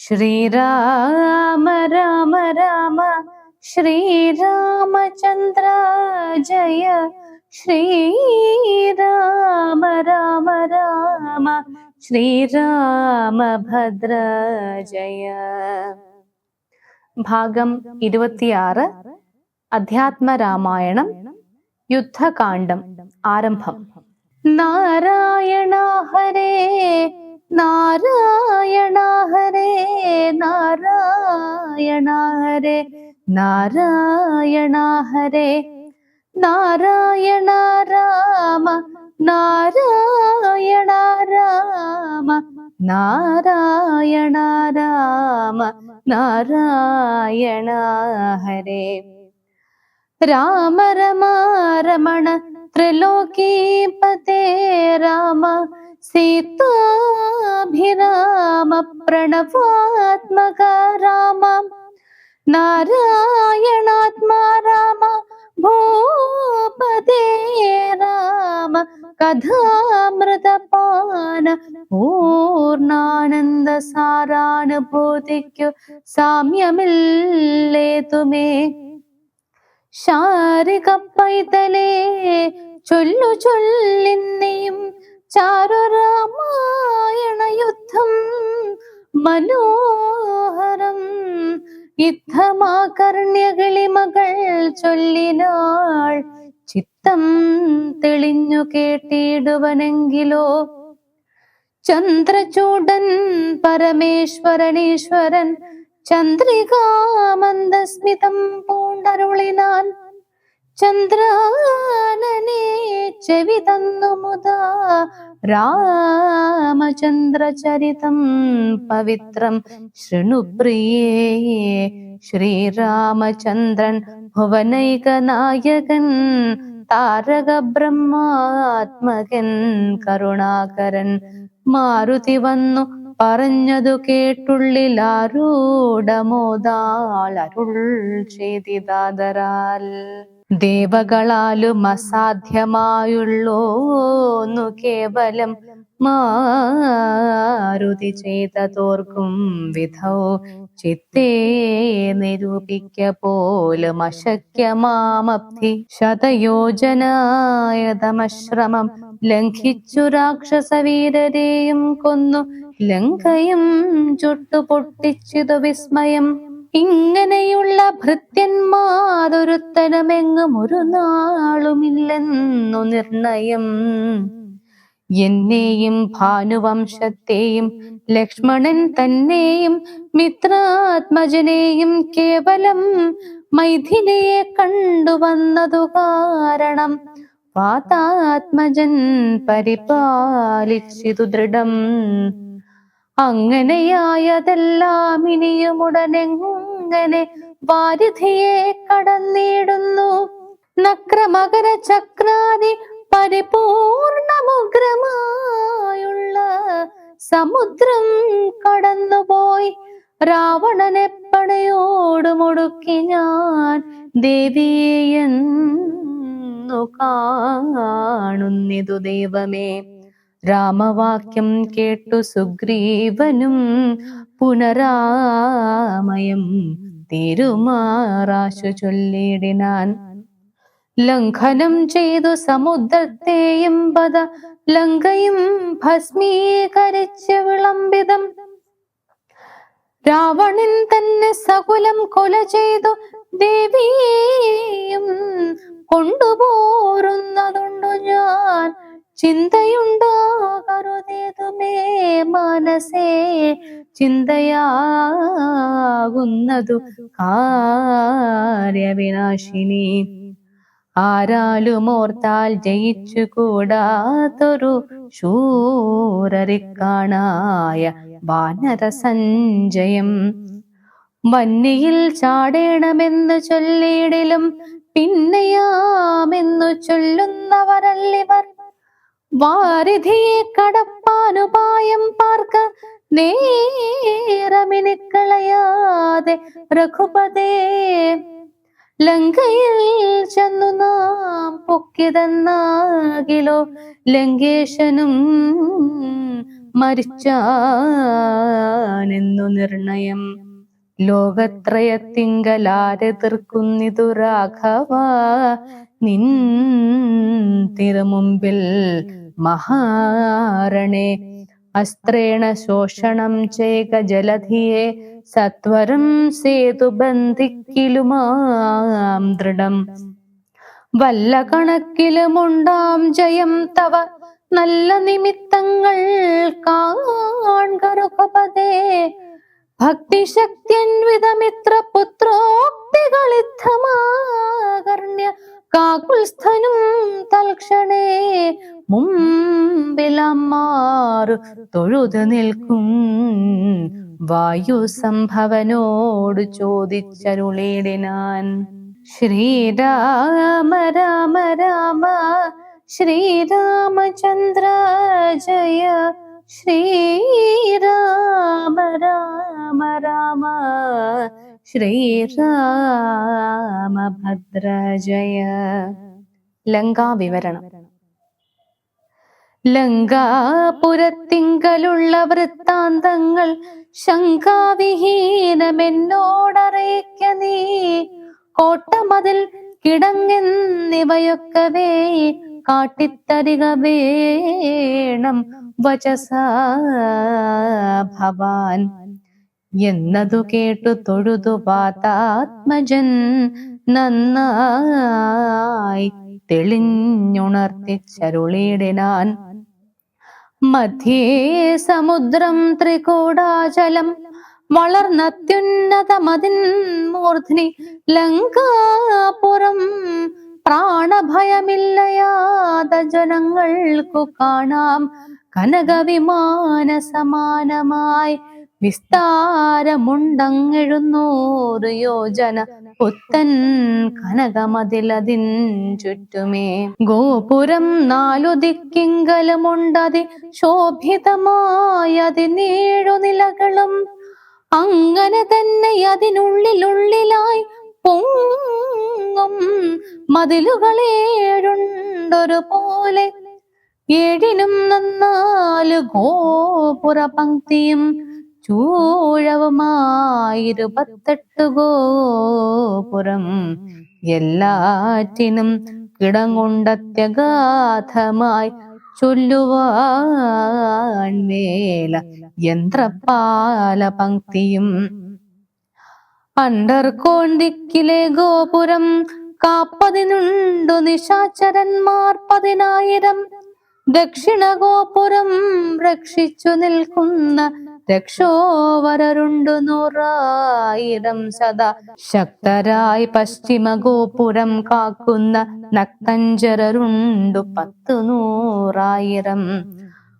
ശ്രീരാമ രാമ രാമ ശ്രീരാമചന്ദ്ര ജയ ശ്രീരാമ രാമ രാമ ശ്രീരാമഭദ്ര ജയ. ഭാഗം 26 അധ്യാത്മരാമായണം യുദ്ധകാണ്ഡം ആരംഭം. നാരായണ ഹരേ നാരായണ ഹരേ നാരായണ ഹരേ നാരായണ ഹരേ നാരായണ രാമ നാരായണ രാമ നാരായണ രാമ നാരായണ ഹരേ. രാമ രമണ ത്രിലോകീപതേ രാമ സീതാഭിരാമ പ്രണവാത്മക രാമ നാരായണാത്മാ രാമ ഭൂപതേ രാമ കഥാമൃതപാന പൂർണ്ണാനന്ദ സാരാനുഭൂതിക്കു സാമ്യമില്ലേതുമേ. ശാരിക പൈതലേ ചൊല്ലു ചൊല്ലിന്നെയും ചാരുരാമായണ യുദ്ധം മനോഹരം. യുദ്ധമാകർണ്യകിളി മകൾ ചൊല്ലിനാൾ ചിത്തം തെളിഞ്ഞു കേട്ടിടുവനെങ്കിലോ. ചന്ദ്രചൂടൻ പരമേശ്വരനീശ്വരൻ ചന്ദ്രികാമന്ദസ്മിതം പൂണ്ടരുളിനാൻ. ചന്ദ്രാനനെ ചെവി തന്നു മുതാ രാമചന്ദ്രചരിതം പവിത്രം ശൃണുപ്രിയേ. ശ്രീരാമചന്ദ്രൻ ഭുവനൈക നായകൻ താരക ബ്രഹ്മാത്മകൻ കരുണാകരൻ. മാരുതി വന്നു പറഞ്ഞതു കേട്ടുള്ളിലാരൂഢമോദാൽ അരുൾ ചെയ്തിതാദരാൽ. ദേവകളാലും അസാധ്യമായുള്ളോന്നു കേവലം മാരുതി ചെയ്തതോർക്കും വിധൗ ചിത്തേ നിരൂപിക്ക പോലും അശക്യമാമബ്ധി. ശതയോജനായതമശ്രമം ലംഘിച്ചു രാക്ഷസവീരരെയും കൊന്നു ലങ്കയും ചുട്ടുപൊട്ടിച്ചിതു വിസ്മയം. ഇങ്ങനെയുള്ള ഭൃത്യന്മാരൊരുത്തനമെങ്ങും ഒരു നാളുമില്ലെന്നു നിർണയം. എന്നെയും ഭാനുവംശത്തെയും ലക്ഷ്മണൻ തന്നെയും മിത്രാത്മജനെയും കേവലം മൈഥിലിയെ കണ്ടുവന്നതു കാരണം വാതാത്മജൻ പരിപാലിച്ചിതു ദൃഢം. അങ്ങനെയായതെല്ലാം ഇനിയും ഉടനെങ്ങനെ വാരിധിയെ കടന്നിടുന്നു. നക്രമകര ചക്രാദി പരിപൂർണമുഗ്രമായുള്ള സമുദ്രം കടന്നുപോയി രാവണനെ പടയോടുമൊടുക്കി ഞാൻ ദേവിയെന്നു കാണുന്നിതു ദൈവമേ. രാമവാക്യം കേട്ടു സുഗ്രീവനും പുനരാമയം തിരുമാറാശു ചൊല്ലിടിനാൻ. ലംഘനം ചെയ്തു സമുദ്രത്തെയും പദ ലങ്കയും ഭസ്മീകരിച്ച് വിളംബിതം. രാവണൻ തന്നെ സകുലം കൊല ചെയ്തു ദേവിയെയും കൊണ്ടുപോരുന്നതുണ്ടു ഞാൻ. ചിന്തയുണ്ടാകരുതേതുമേ മനസ്സേ ചിന്തയാകുന്നതു കാര്യവിനാശിനി. ആരാലും ഓർത്താൽ ജയിച്ചുകൂടാത്തൊരു ശൂരരിക്കാണായ വാനര സഞ്ജയം. വന്നിയിൽ ചാടേണമെന്ന് ചൊല്ലിയിടിലും പിന്നെയാമെന്നു ചൊല്ലുന്നവരല്ലിവർ. വാരിധിയെ കടപ്പാനുപായം പാർക്ക നേരമിനിക്കളയാതെ രഘുപതേ. ലങ്കയിൽ ചെന്നു നാം പൊക്കിതെന്നാകിലോ ലങ്കേശനും മരിച്ചാനെന്നു നിർണയം. ലോകത്രയത്തിങ്കലാരെതിർക്കുന്നിതു രാഘവ, നിൻ തിരുമുമ്പിൽ മഹാരണേ. അസ്ത്രേണ ശോഷണം ചെയ്ക ജലധിയെ, സത്വരം സേതു ബന്ധിക്കിലുമാം ദൃഢം. വല്ല കണക്കിലുമുണ്ടാം ജയം തവ, നല്ല നിമിത്തങ്ങൾ കാൺക രഘുപതേ. ഭക്തിശക്തിയന്വിതമിത്ര പുത്രോക്തികളിത്തമാകർണ്യ, കാകുൽസ്ഥനും തൽക്ഷണേ മുമ്പിലമ്മാറു തൊഴുതു നിൽക്കും. വായു സംഭവനോട് ചോദിച്ചരുളിടിനാൻ, ശ്രീരാമ രാമ രാമ ശ്രീരാമചന്ദ്ര ജയ, ശ്രീരാമ രാമ രാമ ശ്രീരാമഭദ്ര ജയ. ലങ്കാവിവരണം. ലങ്കാപുരത്തിങ്കലുള്ള വൃത്താന്തങ്ങൾ ശങ്കാവിഹീനമെന്നോടറിയിക്ക നീ. കോട്ടമതിൽ കിടങ്ങെന്നിവയൊക്കവേ കാട്ടിത്തരിക വേണം വചസാ ഭവാൻ. എന്നതു കേട്ടു തൊഴുതു പാതാത്മജൻ, നന്നായി തെളിഞ്ഞുണർത്തിച്ചരുളിടിനാൻ. മധ്യേ സമുദ്രം ത്രികൂടാചലം, വളർന്നത്യുന്നതമതിൻ മൂർധ്നി ലങ്കാപുരം. പ്രാണഭയമില്ലയാത ജനങ്ങൾക്കു കാണാം, കനകവിമാന സമാനമായി വിസ്താരമുണ്ടങ്ങെഴുന്നൂറ് യോജന. പുത്തൻ കനകമതിലതിൻ ചുറ്റുമേ. ഗോപുരം 4 ദിക്കിങ്കലുമുണ്ടതി ശോഭിതമായതിനേഴു നിലകളും. അങ്ങനെ തന്നെ അതിനുള്ളിലുള്ളിലായി പൊങ്ങും മതിലുകളേഴുണ്ടൊരു പോലെ. 7നും 4 ഗോപുര പങ്ക്തിയും ചൂഴവുമായി 28 ഗോപുരം. എല്ലാറ്റിനും കിടങ്ങുണ്ടത്യഗാധമായി ചൊല്ലുവാൻ മേല യന്ത്രപാല പങ്ക്തിയും. അണ്ടർകോണ്ടിക്കിലെ ഗോപുരം കാപ്പതിനുണ്ടു നിശാചരന്മാർ 10,000. ദക്ഷിണ ഗോപുരം രക്ഷിച്ചു നിൽക്കുന്ന രക്ഷോവരരുണ്ടു 100,000 സദാ. ശക്തരായി പശ്ചിമ ഗോപുരം കാക്കുന്ന നക്തഞ്ചരരുണ്ടു 10,100,000.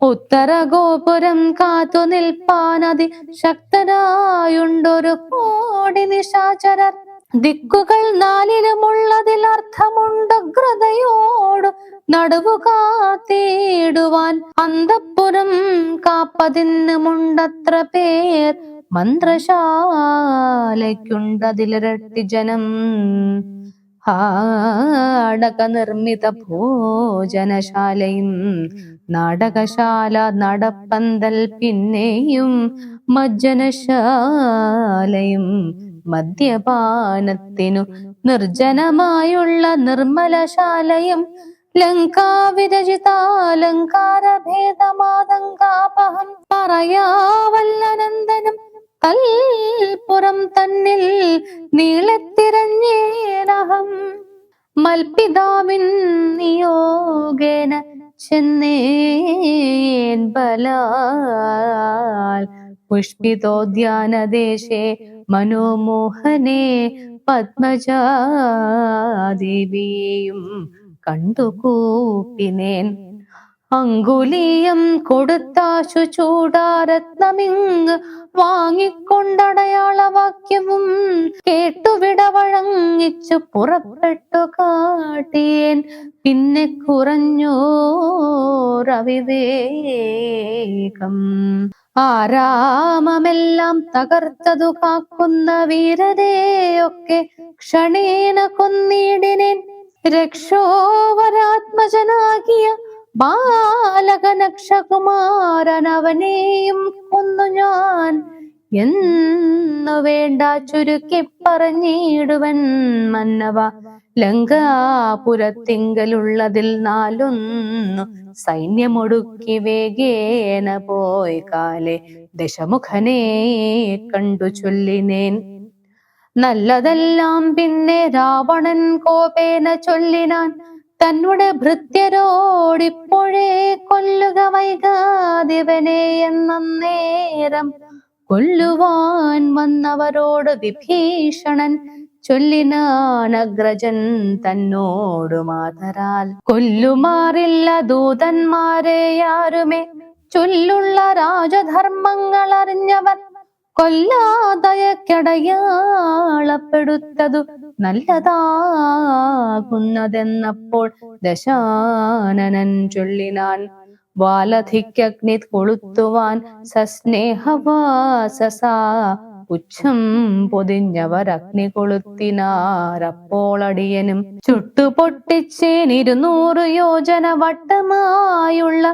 ഉത്തര ഗോപുരം കാത്തു നിൽപ്പാനതി ശക്തരായുണ്ടൊരു 1,000,000 നിശാചരർ. ദിക്കുകൾ 4ലുമുള്ളതിൽ അർത്ഥമുണ്ടഗ്രതയോടു നടുവു കാത്തിടുവാൻ. അന്തഃപുരം കാപ്പതിനുമുണ്ടത്ര പേർ, മന്ത്രശാലയ്ക്കുണ്ടതിലിരട്ടി ജനം. ഹാടക നിർമ്മിത ഭോജനശാലയും നാടകശാല നടപ്പന്തൽ, പിന്നെയും മജ്ജനശാലയും മദ്യപാനത്തിനു നിർജ്ജനമായുള്ള നിർമ്മലശാലയും. ലങ്കാവിരചിതാലങ്കാരഭേദമാതങ്കാപഹം പറയാവല്ലനന്ദനം. തൽപുരം തന്നിൽ നീളത്തിരഞ്ഞേനഹം, മൽപിതാവിൻ നിയോഗേന ചെന്നേൻ ബലാൽ. പുഷ്പിതോദ്യാനദേശേ മനോമോഹനേ പത്മജാദേവിയെയും കണ്ടുകൂപ്പിനേൻ. അങ്കുലീയം കൊടുത്താശു ചൂടാരത്നമിങ് വാങ്ങിക്കൊണ്ടടയാളവാക്യവും കേട്ടുവിട വഴങ്ങിച്ചു പുറപ്പെട്ടു കാട്ടിയേൻ. പിന്നെ കുറഞ്ഞോരവിവേകം. ആരാമമെല്ലാം തകർത്തതു കാക്കുന്ന വീരരെയൊക്കെ ക്ഷണേന കൊന്നിടിനേൻ. രക്ഷോവരാത്മജനാകിയ ബാലകനക്ഷകുമാരനവനെയും കൊന്നു ഞാൻ എന്നു വേണ്ട ചുരുക്കി പറഞ്ഞിടുവൻ മന്നവ. ലങ്കാപുരത്തിങ്കലുള്ളതിൽ 4 സൈന്യമൊടുക്കി വേഗേന പോയി കാലെ ദശമുഖനെ കണ്ടു ചൊല്ലിനേൻ. നല്ലതെല്ലാം പിന്നെ രാവണൻ കോപേന ചൊല്ലിനാൻ തന്നുടെ ഭൃത്യരോടിപ്പോഴേ കൊല്ലുക വൈകാതിവനെ എന്നേരം. കൊല്ലുവാൻ വന്നവരോട് വിഭീഷണൻ ചൊല്ലിനാൻ അഗ്രജൻ തന്നോടു മാതരാൽ. കൊല്ലുമാറില്ല ദൂതന്മാരെ ആരുമേ ചൊല്ലുള്ള രാജധർമ്മങ്ങൾ അറിഞ്ഞവർ. കൊല്ലാതയക്കടയാളപ്പെടുത്തതു നല്ലതാകുന്നതെന്നപ്പോൾ ദശാനനൻ ചൊല്ലിനാൻ. വാലധിക്കഗ്നി കൊളുത്തുവാൻ സസ്നേഹവാസസാ പുച്ഛം പൊതിഞ്ഞവരഗ്നി കൊളുത്തിനാരപ്പോളടിയനും. ചുട്ടുപൊട്ടിച്ചേൻ 200 യോജന വട്ടമായുള്ള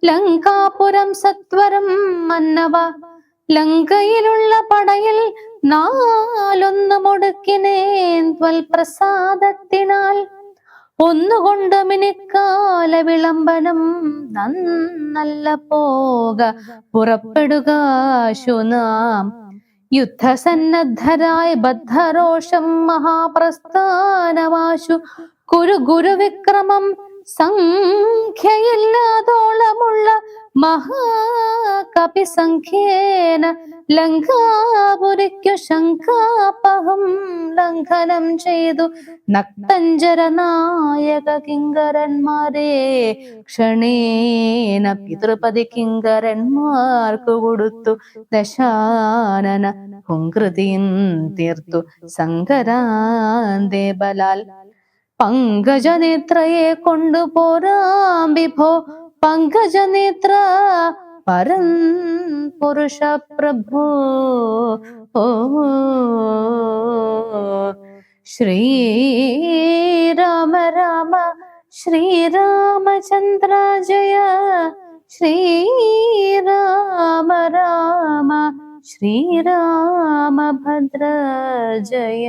ലങ്കാപുരം സത്വരം മന്നവ. ലങ്കയിലുള്ള പടയിൽ 4 മുടുക്കിനേൻ ത്വൽപ്രസാദത്തിനാൽ. ഒന്നുകൊണ്ട് മിനിക്കാല വിളംബനം നന്നല്ല പോക പുറപ്പെടുക ശുനാം. യുദ്ധസന്നദ്ധരായി ബദ്ധരോഷം മഹാപ്രസ്ഥാനമാശു ഗുരുവിക്രമം. സംഖ്യയില്ലാതോളമുള്ള മഹാകപി സംഖ്യേന ലങ്കാപുരിക്കു ശങ്കാപഹം ലംഘനം ചെയ്തു നക്തഞ്ചര നായക കിങ്കരന്മാരെ ക്ഷണേന പിതൃപതി കിങ്കരന്മാർക്കു കൊടുത്തു. ദശാനന ഹുങ്കൃതിയും തീർത്തു സങ്കരാന്തേ ബലാൽ. പങ്കജനേത്രയെ കൊണ്ടുപോരാം വിഭോ പങ്കജനേത്ര പരം പുരുഷ പ്രഭോ. ശ്രീരാമ രാമ ശ്രീരാമചന്ദ്ര ജയ. ശ്രീരാമ രാമ ശ്രീരാമഭദ്ര ജയ.